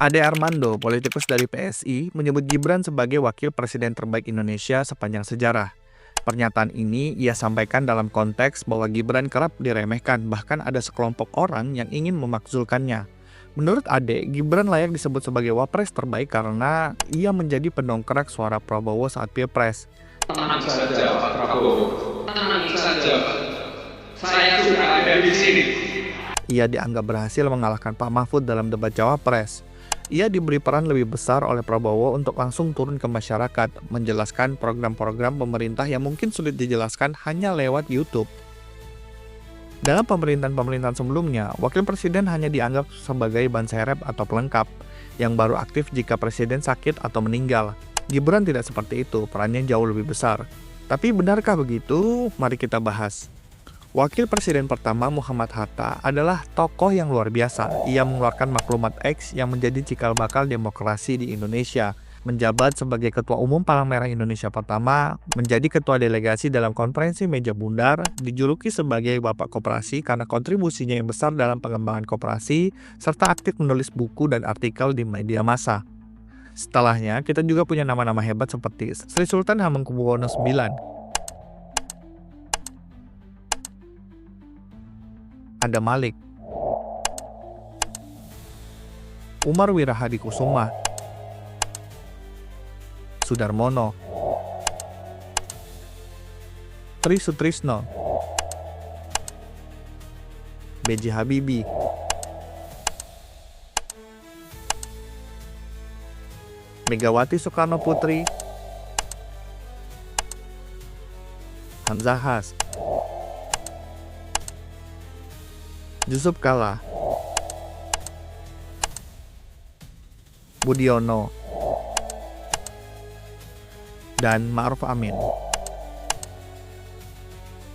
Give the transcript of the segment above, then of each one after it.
Ade Armando, politikus dari PSI, menyebut Gibran sebagai wakil presiden terbaik Indonesia sepanjang sejarah. Pernyataan ini ia sampaikan dalam konteks bahwa Gibran kerap diremehkan, bahkan ada sekelompok orang yang ingin memakzulkannya. Menurut Ade, Gibran layak disebut sebagai wapres terbaik karena ia menjadi pendongkrak suara Prabowo saat Pilpres. Tenang saja Pak Prabowo, tenang saja Pak. Saya sudah ada di sini. Ia dianggap berhasil mengalahkan Pak Mahfud dalam debat Cawapres. Ia diberi peran lebih besar oleh Prabowo untuk langsung turun ke masyarakat, menjelaskan program-program pemerintah yang mungkin sulit dijelaskan hanya lewat YouTube. Dalam pemerintahan-pemerintahan sebelumnya, wakil presiden hanya dianggap sebagai ban serep atau pelengkap, yang baru aktif jika presiden sakit atau meninggal. Gibran tidak seperti itu, perannya jauh lebih besar. Tapi benarkah begitu? Mari kita bahas. Wakil Presiden pertama Muhammad Hatta adalah tokoh yang luar biasa. Ia mengeluarkan maklumat X yang menjadi cikal bakal demokrasi di Indonesia. Menjabat sebagai Ketua Umum Palang Merah Indonesia pertama, menjadi Ketua Delegasi dalam Konferensi Meja Bundar, dijuluki sebagai Bapak Koperasi karena kontribusinya yang besar dalam pengembangan koperasi, serta aktif menulis buku dan artikel di media massa. Setelahnya, kita juga punya nama-nama hebat seperti Sri Sultan Hamengkubuwono IX, ada Malik, Umar Wirahadikusuma, Sudarmono, Tri Sutrisno, B.J. Habibie, Megawati Soekarno Putri, Hamzahas, Yusuf Kala, Budiono, dan Ma'ruf Amin.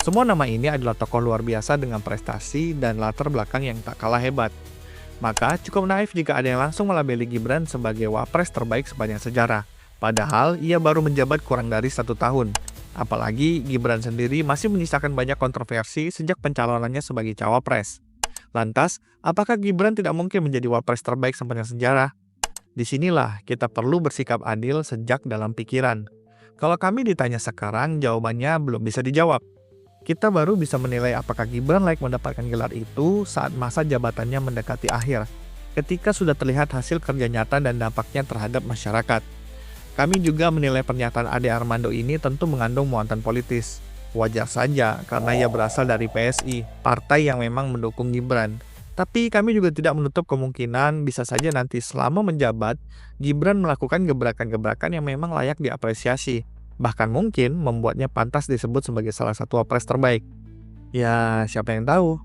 Semua nama ini adalah tokoh luar biasa dengan prestasi dan latar belakang yang tak kalah hebat. Maka cukup naif jika ada yang langsung melabeli Gibran sebagai wapres terbaik sepanjang sejarah. Padahal ia baru menjabat kurang dari 1 tahun. Apalagi Gibran sendiri masih menyisakan banyak kontroversi sejak pencalonannya sebagai cawapres. Lantas, apakah Gibran tidak mungkin menjadi wapres terbaik sepanjang sejarah? Disinilah kita perlu bersikap adil sejak dalam pikiran. Kalau kami ditanya sekarang, jawabannya belum bisa dijawab. Kita baru bisa menilai apakah Gibran layak mendapatkan gelar itu saat masa jabatannya mendekati akhir, ketika sudah terlihat hasil kerja nyata dan dampaknya terhadap masyarakat. Kami juga menilai pernyataan Ade Armando ini tentu mengandung muatan politis. Wajar saja karena ia berasal dari PSI, partai yang memang mendukung Gibran. Tapi kami juga tidak menutup kemungkinan bisa saja nanti selama menjabat, Gibran melakukan gebrakan-gebrakan yang memang layak diapresiasi. Bahkan mungkin membuatnya pantas disebut sebagai salah satu wapres terbaik. Ya, siapa yang tahu?